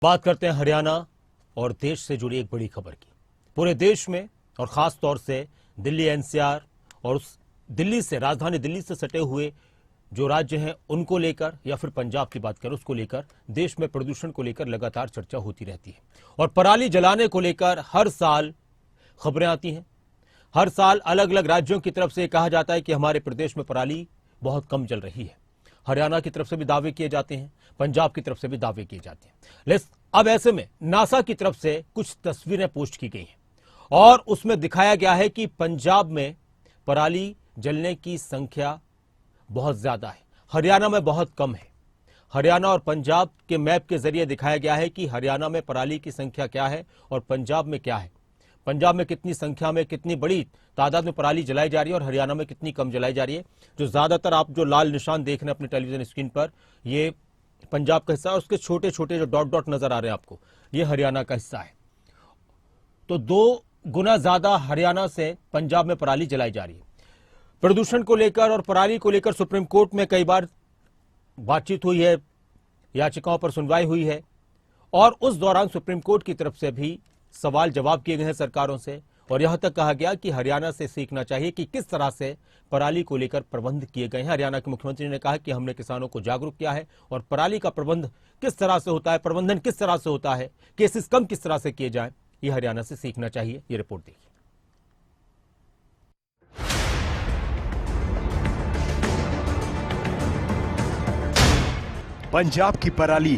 बात करते हैं हरियाणा और देश से जुड़ी एक बड़ी खबर की। पूरे देश में और खास तौर से दिल्ली एनसीआर और उस दिल्ली से, राजधानी दिल्ली से सटे हुए जो राज्य हैं उनको लेकर, या फिर पंजाब की बात करें उसको लेकर, देश में प्रदूषण को लेकर लगातार चर्चा होती रहती है। और पराली जलाने को लेकर हर साल खबरें आती हैं। हर साल अलग अलग राज्यों की तरफ से कहा जाता है कि हमारे प्रदेश में पराली बहुत कम जल रही है। हरियाणा की तरफ से भी दावे किए जाते हैं, पंजाब की तरफ से भी दावे किए जाते हैं। लेकिन अब ऐसे में नासा की तरफ से कुछ तस्वीरें पोस्ट की गई हैं और उसमें दिखाया गया है कि पंजाब में पराली जलने की संख्या बहुत ज्यादा है, हरियाणा में बहुत कम है। हरियाणा और पंजाब के मैप के जरिए दिखाया गया है कि हरियाणा में पराली की संख्या क्या है और पंजाब में क्या है। पंजाब में कितनी संख्या में, कितनी बड़ी तादाद में पराली जलाई जा रही है और हरियाणा में कितनी कम जलाई जा रही है। जो ज्यादातर आप जो लाल निशान देख रहे हैं अपने टेलीविजन स्क्रीन पर, ये पंजाब का हिस्सा है। उसके छोटे छोटे जो डॉट डॉट नजर आ रहे हैं आपको, ये हरियाणा का हिस्सा है। तो 2 गुना ज्यादा हरियाणा से पंजाब में पराली जलाई जा रही है। प्रदूषण को लेकर और पराली को लेकर सुप्रीम कोर्ट में कई बार बातचीत हुई है, याचिकाओं पर सुनवाई हुई है और उस दौरान सुप्रीम कोर्ट की तरफ से भी सवाल जवाब किए गए हैं सरकारों से। और यहां तक कहा गया कि हरियाणा से सीखना चाहिए कि किस तरह से पराली को लेकर प्रबंध किए गए हैं। हरियाणा के मुख्यमंत्री ने कहा कि हमने किसानों को जागरूक किया है और पराली का प्रबंध किस तरह से होता है, प्रबंधन किस तरह से होता है, केसेस कम किस तरह से किए जाएं, ये हरियाणा से सीखना चाहिए। ये रिपोर्ट देखिए। पंजाब की पराली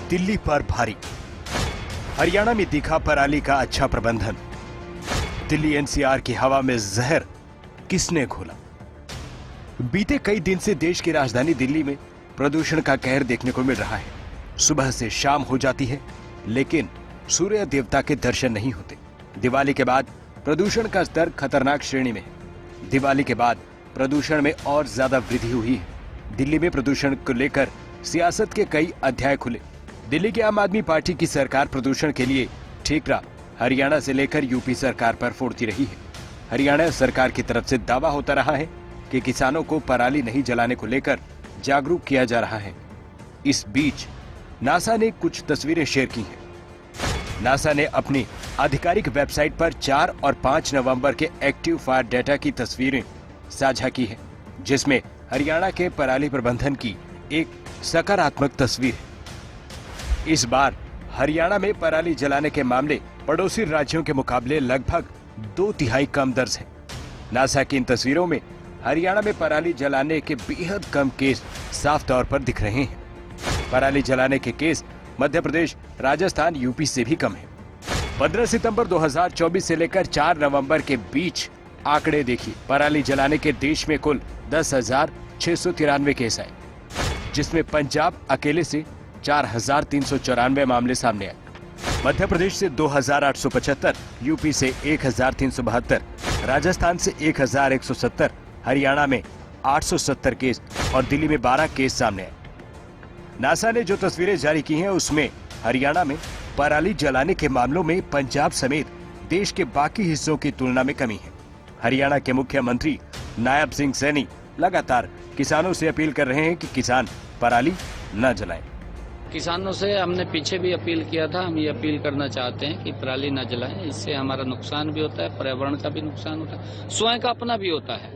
दिल्ली पर भारी, हरियाणा में दिखा पराली का अच्छा प्रबंधन। दिल्ली एनसीआर की हवा में जहर किसने घोला? बीते कई दिन से देश की राजधानी दिल्ली में प्रदूषण का कहर देखने को मिल रहा है। सुबह से शाम हो जाती है लेकिन सूर्य देवता के दर्शन नहीं होते। दिवाली के बाद प्रदूषण का स्तर खतरनाक श्रेणी में है। दिवाली के बाद प्रदूषण में और ज्यादा वृद्धि हुई है। दिल्ली में प्रदूषण को लेकर सियासत के कई अध्याय खुले। दिल्ली की आम आदमी पार्टी की सरकार प्रदूषण के लिए ठीकरा हरियाणा से लेकर यूपी सरकार पर फोड़ती रही है। हरियाणा सरकार की तरफ से दावा होता रहा है कि किसानों को पराली नहीं जलाने को लेकर जागरूक किया जा रहा है। इस बीच नासा ने कुछ तस्वीरें शेयर की हैं। नासा ने अपनी आधिकारिक वेबसाइट पर 4 और 5 नवंबर के एक्टिव फायर डेटा की तस्वीरें साझा की है, जिसमें हरियाणा के पराली प्रबंधन की एक सकारात्मक तस्वीर है। इस बार हरियाणा में पराली जलाने के मामले पड़ोसी राज्यों के मुकाबले लगभग 2/3 कम दर्ज है। नासा की इन तस्वीरों में हरियाणा में पराली जलाने के बेहद कम केस साफ तौर पर दिख रहे हैं। पराली जलाने के केस मध्य प्रदेश, राजस्थान, यूपी से भी कम है। 15 सितंबर 2024 से लेकर 4 नवंबर के बीच आंकड़े देखिए। पराली जलाने के देश में कुल 10,693 केस आए, जिसमें पंजाब अकेले से 4,394 मामले सामने आए। मध्य प्रदेश से 2,875, यूपी से 1,372, राजस्थान से 1,170, हरियाणा में 870 केस और दिल्ली में 12 केस सामने आए। नासा ने जो तस्वीरें जारी की हैं उसमें हरियाणा में पराली जलाने के मामलों में पंजाब समेत देश के बाकी हिस्सों की तुलना में कमी है। हरियाणा के मुख्यमंत्री नायब सिंह सैनी लगातार किसानों से अपील कर रहे हैं कि किसान पराली न जलाएं। किसानों से हमने पीछे भी अपील किया था। हम ये अपील करना चाहते हैं कि पराली न जलाएं। इससे हमारा नुकसान भी होता है, पर्यावरण का भी नुकसान होता है, स्वयं का अपना भी होता है।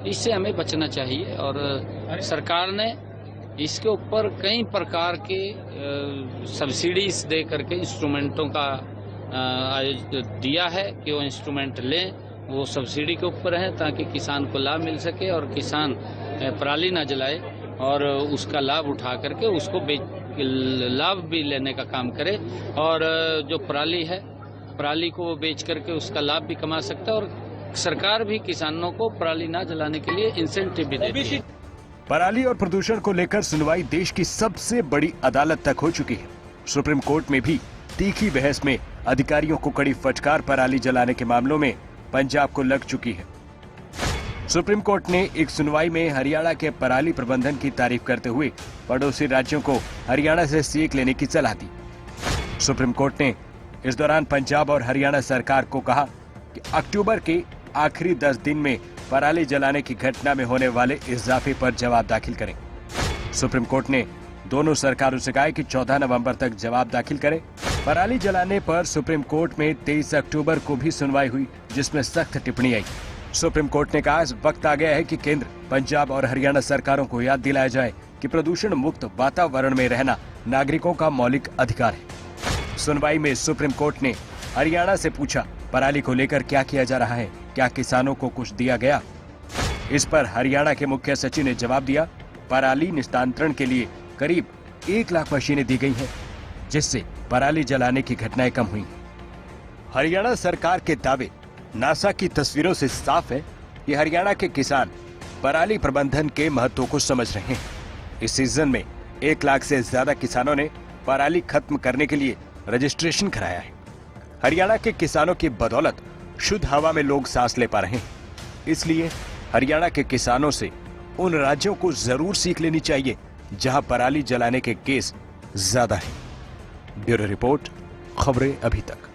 इससे हमें बचना चाहिए। और सरकार ने इसके ऊपर कई प्रकार के सब्सिडीज दे करके इंस्ट्रूमेंटों का दिया है कि वो इंस्ट्रूमेंट लें, वो सब्सिडी के ऊपर है ताकि किसान को लाभ मिल सके और किसान पराली न जलाए और उसका लाभ उठा करके उसको लाभ भी लेने का काम करे। और जो पराली है, पराली को बेच करके उसका लाभ भी कमा सकता है और सरकार भी किसानों को पराली ना जलाने के लिए इंसेंटिव भी देती है। पराली और प्रदूषण को लेकर सुनवाई देश की सबसे बड़ी अदालत तक हो चुकी है। सुप्रीम कोर्ट में भी तीखी बहस में अधिकारियों को कड़ी फटकार पराली जलाने के मामलों में पंजाब को लग चुकी है। सुप्रीम कोर्ट ने एक सुनवाई में हरियाणा के पराली प्रबंधन की तारीफ करते हुए पड़ोसी राज्यों को हरियाणा से सीख लेने की सलाह दी। सुप्रीम कोर्ट ने इस दौरान पंजाब और हरियाणा सरकार को कहा कि अक्टूबर के आखिरी 10 दिन में पराली जलाने की घटना में होने वाले इजाफे पर जवाब दाखिल करें। सुप्रीम कोर्ट ने दोनों सरकारों से कहा है कि 14 नवंबर तक जवाब दाखिल करें। पराली जलाने पर सुप्रीम कोर्ट में 23 अक्टूबर को भी सुनवाई हुई, जिसमें सख्त टिप्पणी आई। सुप्रीम कोर्ट ने कहा इस वक्त आ गया है कि केंद्र, पंजाब और हरियाणा सरकारों को याद दिलाया जाए कि प्रदूषण मुक्त वातावरण में रहना नागरिकों का मौलिक अधिकार है। सुनवाई में सुप्रीम कोर्ट ने हरियाणा से पूछा, पराली को लेकर क्या किया जा रहा है, क्या किसानों को कुछ दिया गया? इस पर हरियाणा के मुख्य सचिव ने जवाब दिया, पराली निस्तारण के लिए करीब 1 लाख मशीनें दी गई हैं, जिससे पराली जलाने की घटनाएं कम हुई। हरियाणा सरकार के दावे नासा की तस्वीरों से साफ है कि हरियाणा के किसान पराली प्रबंधन के महत्व को समझ रहे हैं। इस सीजन में 1 लाख से ज्यादा किसानों ने पराली खत्म करने के लिए रजिस्ट्रेशन कराया है। हरियाणा के किसानों की बदौलत शुद्ध हवा में लोग सांस ले पा रहे हैं। इसलिए हरियाणा के किसानों से उन राज्यों को जरूर सीख लेनी चाहिए जहां पराली जलाने के केस ज्यादा हैं। ब्यूरो रिपोर्ट, खबरें अभी तक।